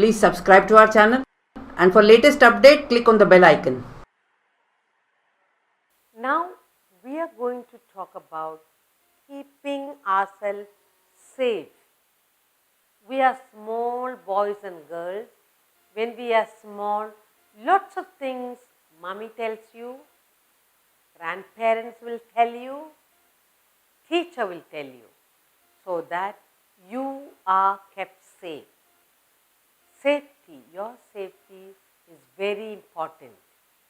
Please subscribe to our channel, and for latest update, click on the bell icon. Now we are going to talk about keeping ourselves safe. We are small boys and girls. When we are small, lots of things mommy tells you, grandparents will tell you, teacher will tell you, so that you are kept safe. Safety, your safety is very important.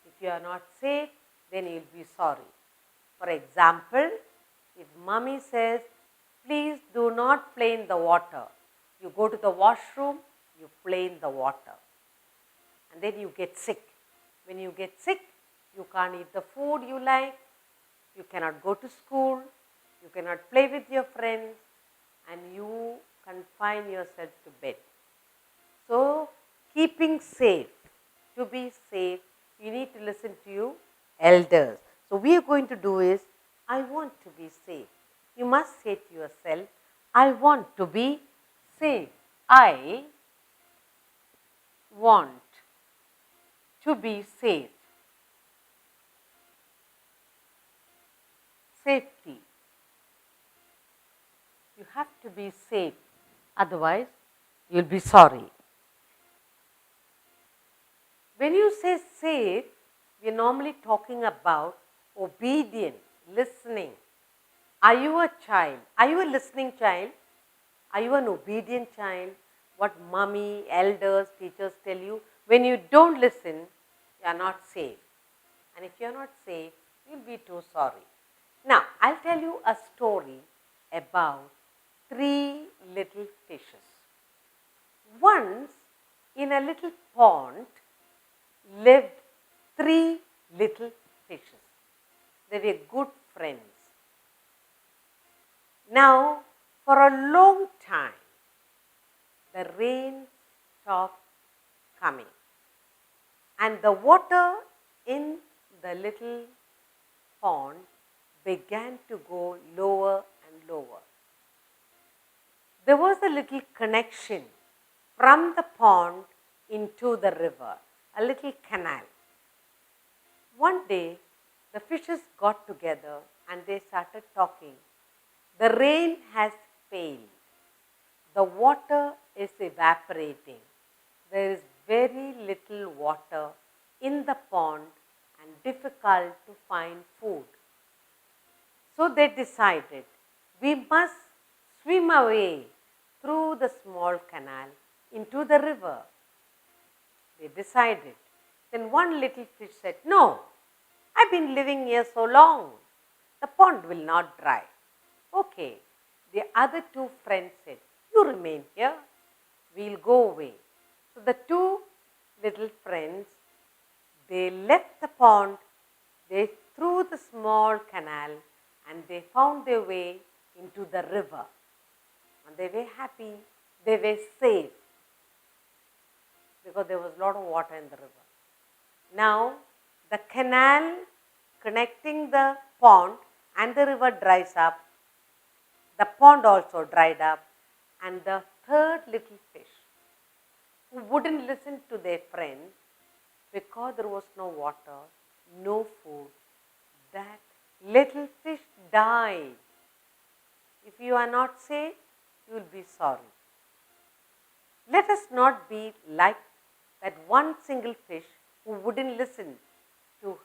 If you are not safe, then you will be sorry. For example, if mommy says, please do not play in the water, you go to the washroom, you play in the water, and then you get sick. When you get sick, you can't eat the food you like, you cannot go to school, you cannot play with your friends, and you confine yourself to bed. So, keeping safe, to be safe, you need to listen to your elders. So, we are going to do is, I want to be safe. You must say to yourself, I want to be safe. I want to be safe. Safety. You have to be safe, otherwise you will be sorry. When you say safe, we are normally talking about obedience, listening. Are you a child? Are you a listening child? Are you an obedient child? What mommy, elders, teachers tell you, when you don't listen, you are not safe. And if you are not safe, you will be too sorry. Now, I will tell you a story about 3 little fishes. Once, in a little pond, lived 3 little fishes. They were good friends. Now, for a long time, the rain stopped coming, and the water in the little pond began to go lower and lower. There was a little connection from the pond into the river, a little canal. One day, the fishes got together and they started talking. The rain has failed. The water is evaporating. There is very little water in the pond and difficult to find food. So they decided, we must swim away through the small canal into the river. They decided. Then one little fish said, no, I've been living here so long. The pond will not dry. Okay. The other 2 friends said, you remain here. We'll go away. So the 2 little friends, they left the pond, they threw the small canal, and they found their way into the river. And they were happy, they were safe, because there was a lot of water in the river. Now, the canal connecting the pond and the river dries up, the pond also dried up, and the 3rd little fish, who wouldn't listen to their friends because there was no water, no food, that little fish died. If you are not safe, you will be sorry. Let us not be like that one single fish who wouldn't listen to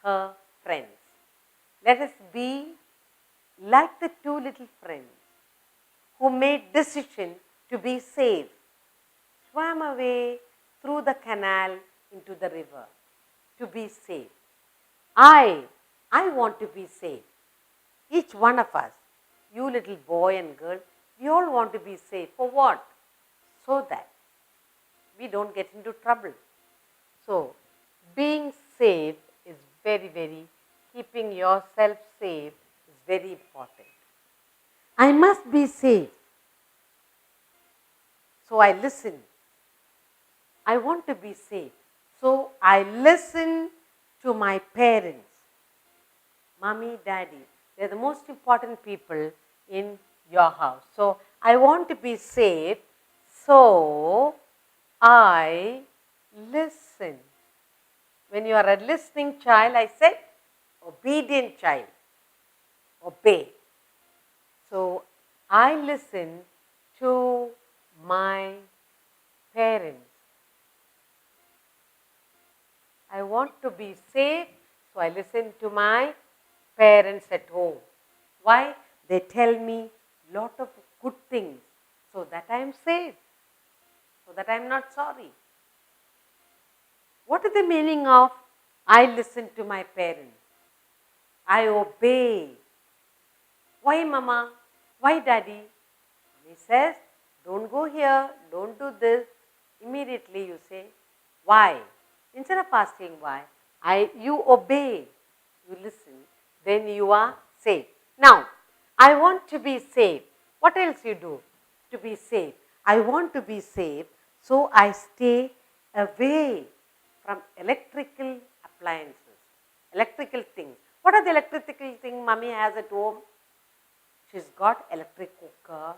her friends. Let us be like the 2 little friends who made decision to be safe, swam away through the canal into the river to be safe. I want to be safe. Each one of us, you little boy and girl, we all want to be safe. For what? So that we don't get into trouble. So, being safe is very, keeping yourself safe is very important. I must be safe. So, I listen. I want to be safe. So, I listen to my parents. Mommy, daddy, they are the most important people in your house. So, I want to be safe. So, I listen. When you are a listening child, I said obedient child. Obey. So I listen to my parents. I want to be safe, so I listen to my parents at home. Why? They tell me lot of good things so that I am safe, so that I am not sorry. What is the meaning of I listen to my parents? I obey. Why mama? Why daddy? He says, don't go here, don't do this. Immediately you say, why? Instead of asking why, you obey, you listen, then you are safe. Now, I want to be safe. What else you do to be safe? I want to be safe, so I stay away from electrical appliances, electrical things. What are the electrical things mommy has at home? She's got electric cooker,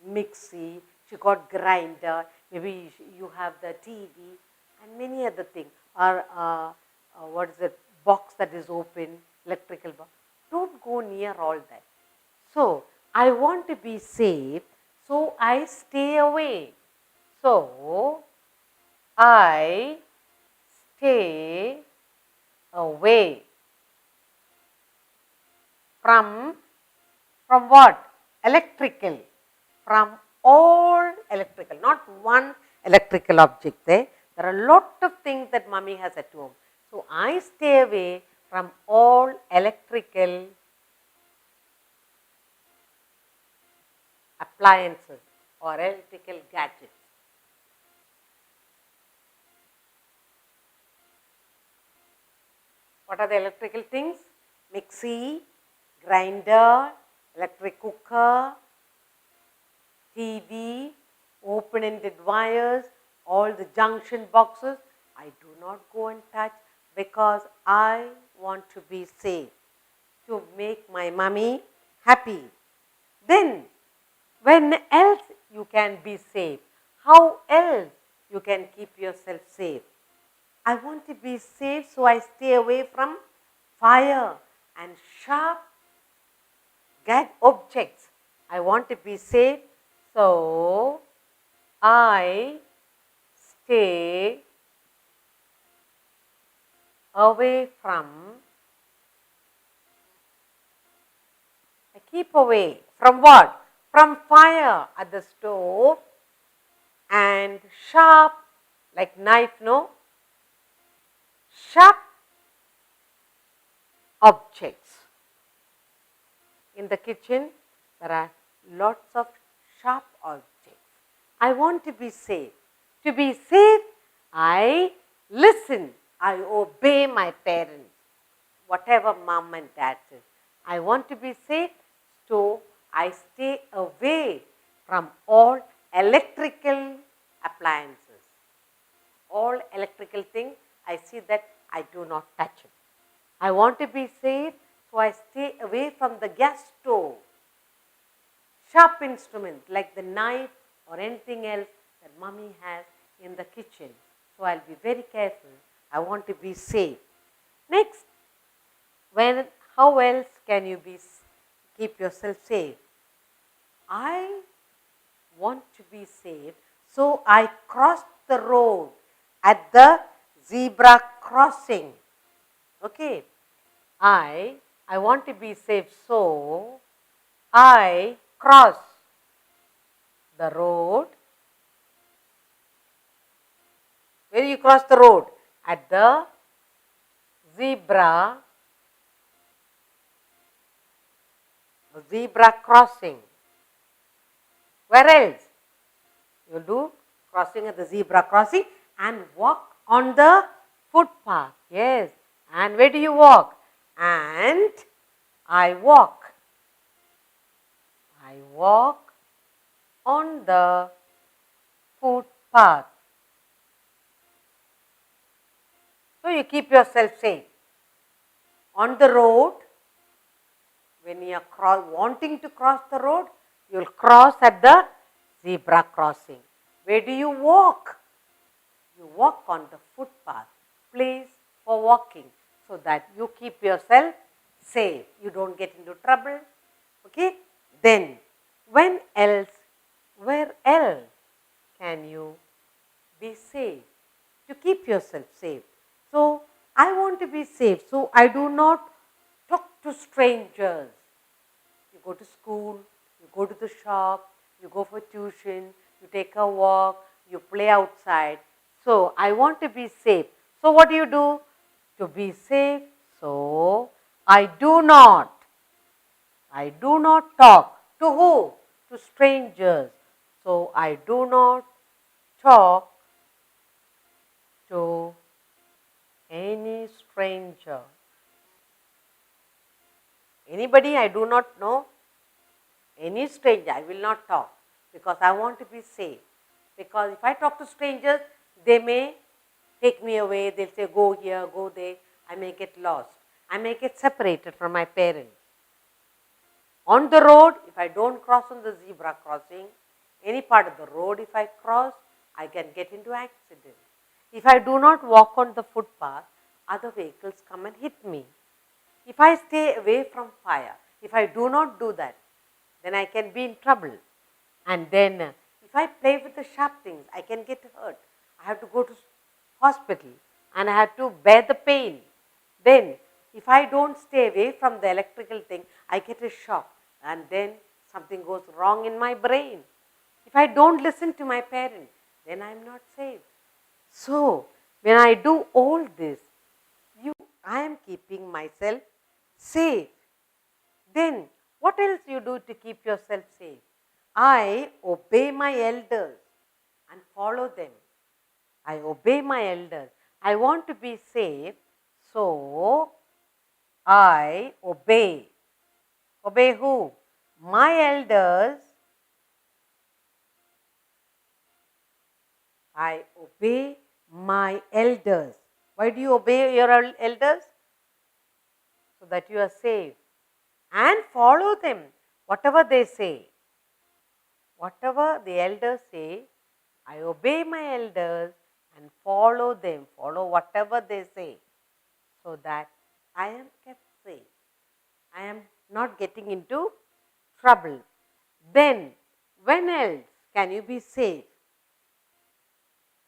mixie, she got grinder, maybe you have the TV and many other things. Or what is the box that is open, electrical box. Don't go near all that. So, I want to be safe, so I stay away. So, I stay away from what? Electrical. From all electrical, not one electrical object there. There are a lot of things that mummy has at home. So, I stay away from all electrical appliances or electrical gadgets. What are the electrical things? Mixie, grinder, electric cooker, TV, open-ended wires, all the junction boxes. I do not go and touch because I want to be safe, to make my mummy happy. Then, when else you can be safe? How else you can keep yourself safe? I want to be safe, so I stay away from fire and sharp objects. I want to be safe, so I stay away from, I keep away from what? From fire at the stove and sharp, like knife, no? Sharp objects. In the kitchen, there are lots of sharp objects. I want to be safe. To be safe, I listen. I obey my parents, whatever mom and dad says. I want to be safe, so I stay away from all electrical appliances. All electrical things, I see that I do not touch it. I want to be safe, so I stay away from the gas stove. Sharp instruments like the knife or anything else that mummy has in the kitchen. So I'll be very careful. I want to be safe. Next, how else can you keep yourself safe? I want to be safe, so I cross the road at the zebra crossing. Okay, I want to be safe, so I cross the road. Where you cross the road? At the zebra crossing. Where else? You do crossing at the zebra crossing and walk on the footpath. Yes. And where do you walk? And I walk. I walk on the footpath. So you keep yourself safe. On the road, when you are wanting to cross the road, you will cross at the zebra crossing. Where do you walk? you walk on the footpath, place for walking, so that you keep yourself safe, you don't get into trouble. Okay? Then, when else, where else can you be safe? To keep yourself safe. So, I want to be safe, so I do not talk to strangers. You go to school, you go to the shop, you go for tuition, you take a walk, you play outside. So, I want to be safe. So, what do you do? To be safe, so I do not talk. To who? To strangers. So, I do not talk to any stranger. Anybody I do not know, any stranger, I will not talk, because I want to be safe. Because if I talk to strangers, they may take me away, they'll say go here, go there, I may get lost, I may get separated from my parents. On the road, if I don't cross on the zebra crossing, any part of the road if I cross, I can get into accident. If I do not walk on the footpath, other vehicles come and hit me. If I stay away from fire, if I do not do that, then I can be in trouble. And then if I play with the sharp things, I can get hurt. I have to go to hospital and I have to bear the pain. Then if I don't stay away from the electrical thing, I get a shock and then something goes wrong in my brain. If I don't listen to my parents, then I am not safe. So, when I do all this, I am keeping myself safe. Then, what else you do to keep yourself safe? I obey my elders and follow them. I obey my elders. I want to be safe, so I obey. Obey who? My elders. I obey my elders. Why do you obey your elders? So that you are safe. And follow them, whatever they say. Whatever the elders say, I obey my elders and follow them, follow whatever they say, so that I am kept safe. I am not getting into trouble. Then, when else can you be safe?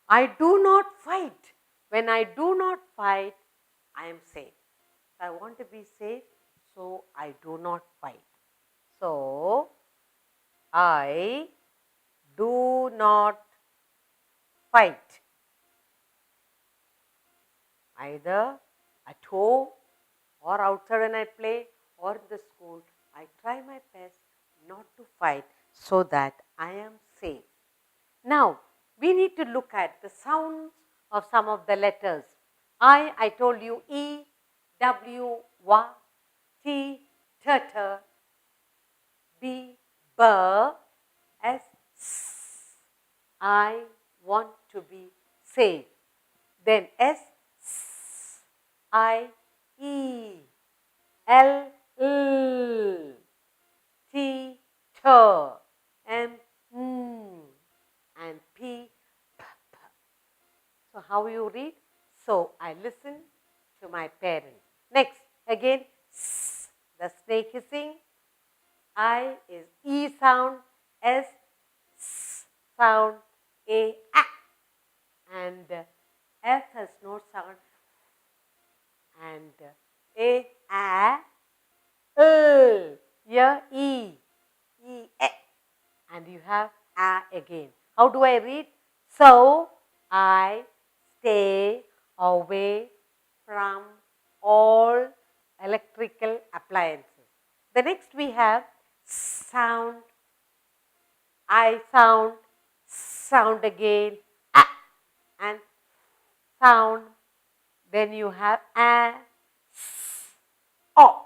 I do not fight. When I do not fight, I am safe. I want to be safe, so I do not fight. So, I do not fight, either at home or outside when I play or in the school. I try my best not to fight so that I am safe. Now, we need to look at the sounds of some of the letters. I told you E, W, W, T, T, B, B, S, S. I want to be safe. Then S, S, I, E, L, L, T, T, M, N, and P, P, P. So, how you read? So, I listen to my parents. Next, again, S, the snake hissing. I is E sound, S, S sound, A, and F has no sound, and A, here E, and you have A again. How do I read? So, I stay away from all electrical appliances. The next we have sound, I sound, sound again, and sound. Then you have a, o.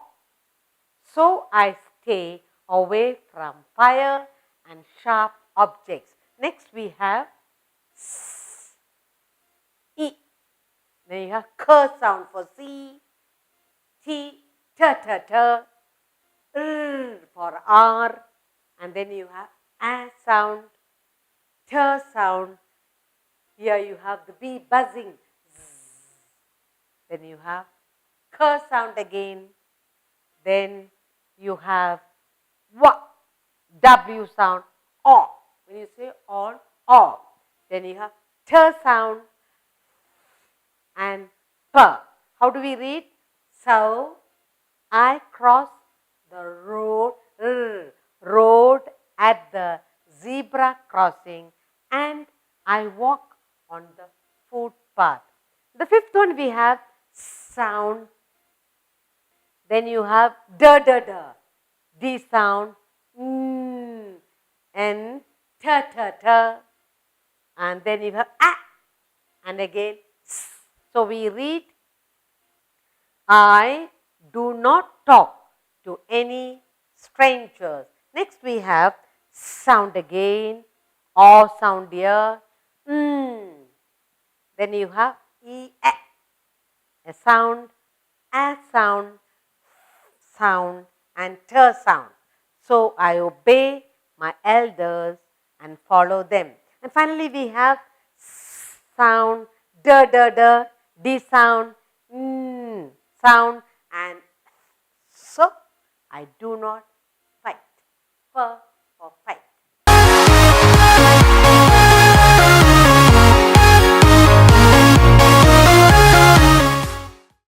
So, I stay away from fire and sharp objects. Next we have E. Then you have k sound for C, T, t, r for R, and then you have a sound, t sound, Here you have the bee buzzing. Then you have k sound again. Then you have W sound, O. When you say on, O. Then you have T sound and P. How do we read? So, I cross the road at the zebra crossing and I walk on the footpath. The fifth one we have sound. Then you have D sound, and t, and then you have a, and again s. So we read, I do not talk to any strangers. Next we have sound again, O sound here, then you have E, a sound, A sound, and T sound. So I obey my elders and follow them. And finally we have sound, D sound, sound, and so I do not fight for